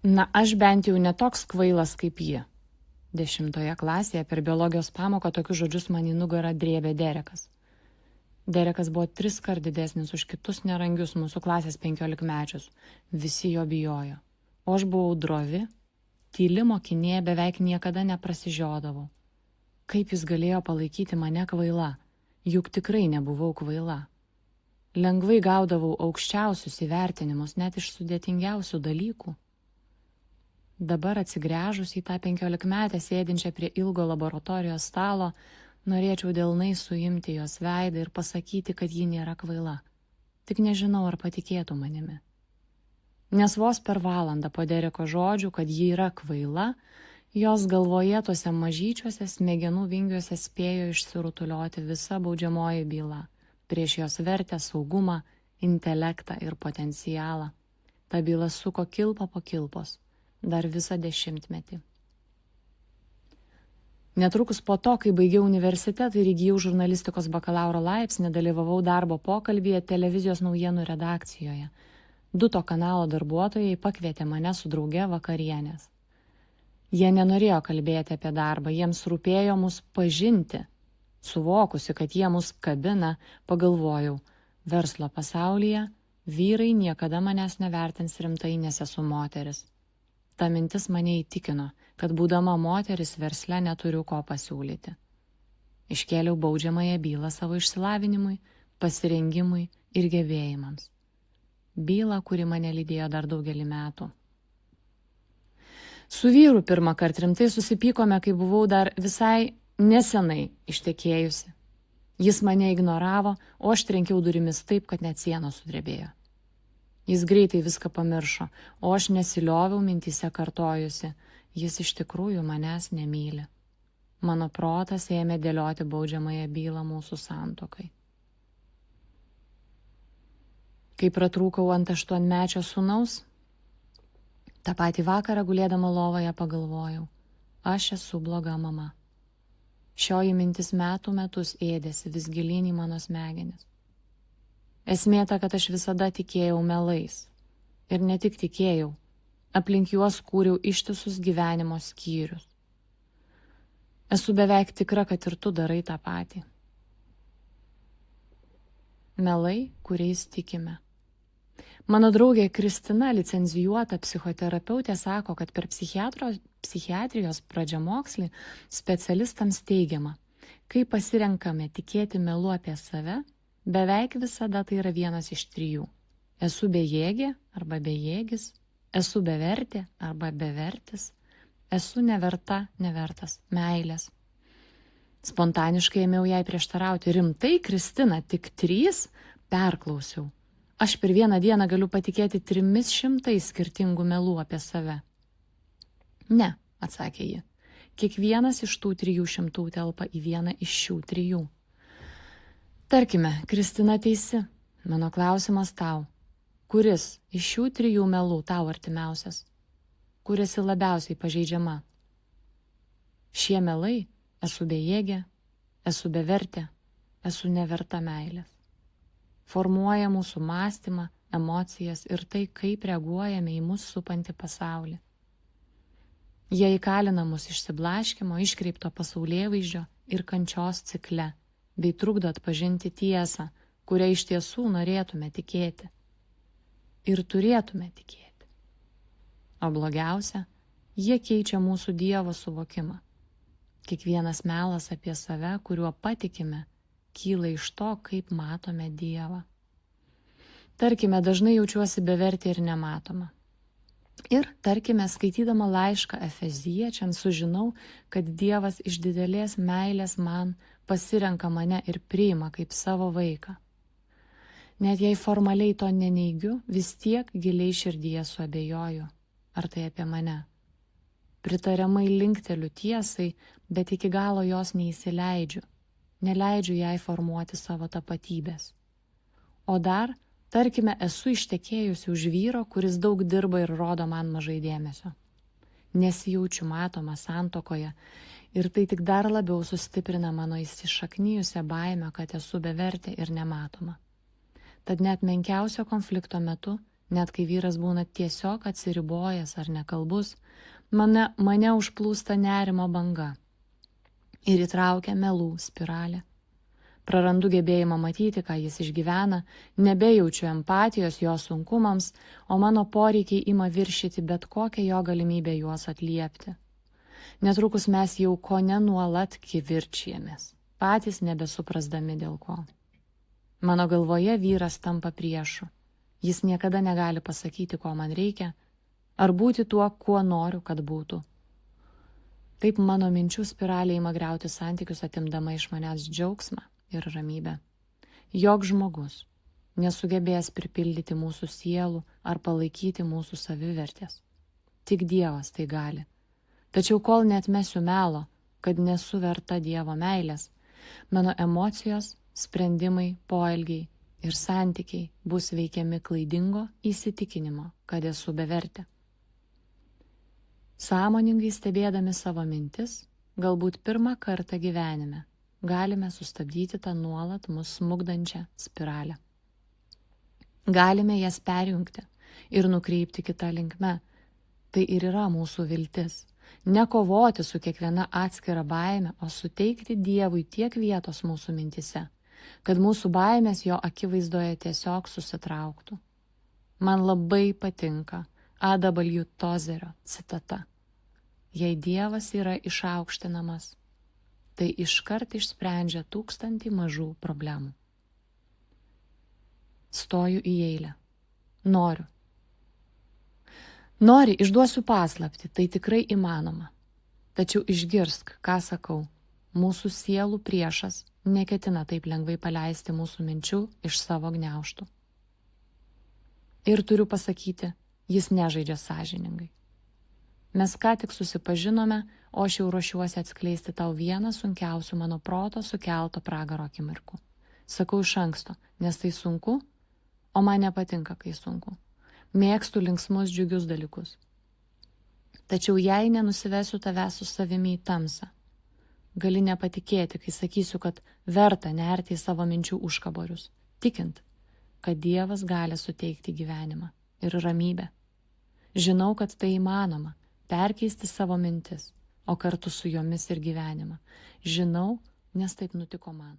Na, aš bent jau netoks kvailas kaip ji. 10 klasėje per biologijos pamoką tokius žodžius man į nugarą drėbė Derekas. Derekas buvo 3 kart didesnis už kitus nerangius mūsų klasės 15-mečius. Visi jo bijojo. O aš buvau drovi, tyli mokinė, beveik niekada neprasižiodavau. Kaip jis galėjo palaikyti mane kvaila? Juk tikrai nebuvau kvaila. Lengvai gaudavau aukščiausius įvertinimus net iš sudėtingiausių dalykų. Dabar atsigręžus į tą 15-metę sėdinčią prie ilgo laboratorijos stalo, norėčiau delnai suimti jos veidą ir pasakyti, kad ji nėra kvaila. Tik nežinau, ar patikėtų manimi. Nes vos per valandą po Dereko žodžių, kad ji yra kvaila, jos galvoje tuose mažyčiuose smegenų vingiuose spėjo išsirutulioti visa baudžiamoji byla prieš jos vertę, saugumą, intelektą ir potencialą. Ta byla suko kilpą po kilpos, dar visą 10-metį. Netrukus po to, kai baigiau universitetą ir įgijau žurnalistikos bakalauro laipsnį, dalyvavau darbo pokalbyje televizijos naujienų redakcijoje. 2 to kanalo darbuotojai pakvietė mane su drauge vakarienės. Jie nenorėjo kalbėti apie darbą, jiems rūpėjo mus pažinti. Suvokusi, kad jie mus kabina, pagalvojau, verslo pasaulyje vyrai niekada manęs nevertins rimtai, nes esu moteris. Ta mintis mane įtikino, kad būdama moteris versle neturiu ko pasiūlyti. Iškėliau baudžiamąją bylą savo išsilavinimui, pasirengimui ir gebėjimams. Bylą, kuri mane lydėjo dar daugelį metų. Su vyru pirmą kartą rimtai susipykome, kai buvau dar visai nesenai ištekėjusi. Jis mane ignoravo, o aš trenkiau durimis taip, kad net sienos sudrebėjo. Jis greitai viską pamiršo, o aš nesilioviau mintyse kartojusi, jis iš tikrųjų manęs nemyli. Mano protas ėmė dėlioti baudžiamąją bylą mūsų santuokai. Kai pratrūkau ant 8-mečio sūnaus, tą patį vakarą gulėdama lovoje pagalvojau, aš esu bloga mama. Šioji mintis metus ėdėsi vis gilyn į mano smegenis. Esmė ta, kad aš visada tikėjau melais. Ir ne tik tikėjau, aplink juos kūriau ištisus gyvenimo skyrius. Esu beveik tikra, kad ir tu darai tą patį. Melai, kuriais tikime. Mano draugė Kristina, licencijuota psichoterapeutė, sako, kad per psichiatrijos pradžiamokslį specialistams teigiama, kai pasirenkame tikėti melu apie save, beveik visada tai yra vienas iš 3. Esu bejėgė arba bejėgis, esu bevertė arba bevertis, esu nevertas meilės. Spontaniškai ėmiau jai prieštarauti. Rimtai, Kristina, tik 3? Perklausiau. Aš per vieną dieną galiu patikėti 300 skirtingų melų apie save. Ne, atsakė ji. Kiekvienas iš tų 300 telpa į vieną iš šių 3. Tarkime, Kristina teisi. Mano klausimas tau. Kuris iš šių 3 melų tau artimiausias? Kur esi labiausiai pažeidžiama? Šie melai – esu bejėgė, esu bevertė, esu neverta meilės. Formuoja mūsų mąstymą, emocijas ir tai, kaip reaguojame į mus supantį pasaulį. Jie įkalina mus išsiblaškymo, iškreipto pasaulėvaizdžio ir kančios cikle, bei trukdo atpažinti tiesą, kurią iš tiesų norėtume tikėti. Ir turėtume tikėti. O blogiausia, jie keičia mūsų Dievo suvokimą. Kiekvienas melas apie save, kuriuo patikime, kyla iš to, kaip matome Dievą. Tarkime, dažnai jaučiuosi bevertė ir nematoma. Ir, tarkime, skaitydama laišką Efeziečiams sužinau, kad Dievas iš didelės meilės man pasirenka mane ir priima kaip savo vaiką. Net jei formaliai to neneigiu, vis tiek giliai širdyje suabejoju, ar tai apie mane. Pritariamai linkteliu tiesai, bet iki galo jos neįsileidžiu. Neleidžiu jai formuoti savo tapatybės. O dar, tarkime, esu ištekėjusi už vyro, kuris daug dirba ir rodo man mažai dėmesio. Nesijaučiu matoma santuokoje ir tai tik dar labiau sustiprina mano įsišaknijusią baimę, kad esu bevertė ir nematoma. Tad net menkiausio konflikto metu Net kai vyras būna tiesiog atsiribojęs ar nekalbus, mane užplūsta nerimo banga ir įtraukia melų spiralę. Prarandu gebėjimą matyti, ką jis išgyvena, nebejaučiu empatijos jo sunkumams, o mano poreikiai ima viršyti bet kokią jo galimybę juos atliepti. Netrukus mes jau kone nuolat kivirčijamės, patys nebesuprasdami dėl ko. Mano galvoje vyras tampa priešu. Jis niekada negali pasakyti, ko man reikia, ar būti tuo, kuo noriu, kad būtų. Taip mano minčių spiralė ima griauti santykius, atimdama iš manęs džiaugsmą ir ramybę. Joks žmogus nesugebės pripildyti mūsų sielų ar palaikyti mūsų savivertės. Tik Dievas tai gali. Tačiau kol neatmesiu melo, kad nesu verta Dievo meilės, mano emocijos, sprendimai, poelgiai ir santykiai bus veikiami klaidingo įsitikinimo, kad esu bevertė. Sąmoningai stebėdami savo mintis, galbūt pirmą kartą gyvenime, galime sustabdyti tą nuolat mus smukdančią spiralę. Galime jas perjungti ir nukreipti kitą linkme. Tai ir yra mūsų viltis. Nekovoti su kiekviena atskira baime, o suteikti Dievui tiek vietos mūsų mintise, kad mūsų baimės jo akivaizdoje tiesiog susitrauktų. Man labai patinka A.W. Tozerio citata. Jei Dievas yra išaukštinamas, tai iškart išsprendžia 1000 mažų problemų. Stoju į eilę. Noriu. Nori, išduosiu paslaptį, tai tikrai įmanoma. Tačiau išgirsk, ką sakau. Mūsų sielų priešas neketina taip lengvai paleisti mūsų minčių iš savo gniaužtų. Ir turiu pasakyti, jis nežaidžia sąžiningai. Mes ką tik susipažinome, o aš jau ruošiuosi atskleisti tau vieną sunkiausių mano proto sukelto pragaro akimirkų. Sakau iš anksto, nes tai sunku, o man nepatinka, kai sunku. Mėgstu linksmus, džiugius dalykus. Tačiau jei nenusivesiu tavęs su savimi į tamsą, gali nepatikėti, kai sakysiu, kad verta nerti į savo minčių užkaborius, tikint, kad Dievas gali suteikti gyvenimą ir ramybę. Žinau, kad tai įmanoma, perkeisti savo mintis, o kartu su jomis ir gyvenimą. Žinau, nes taip nutiko man.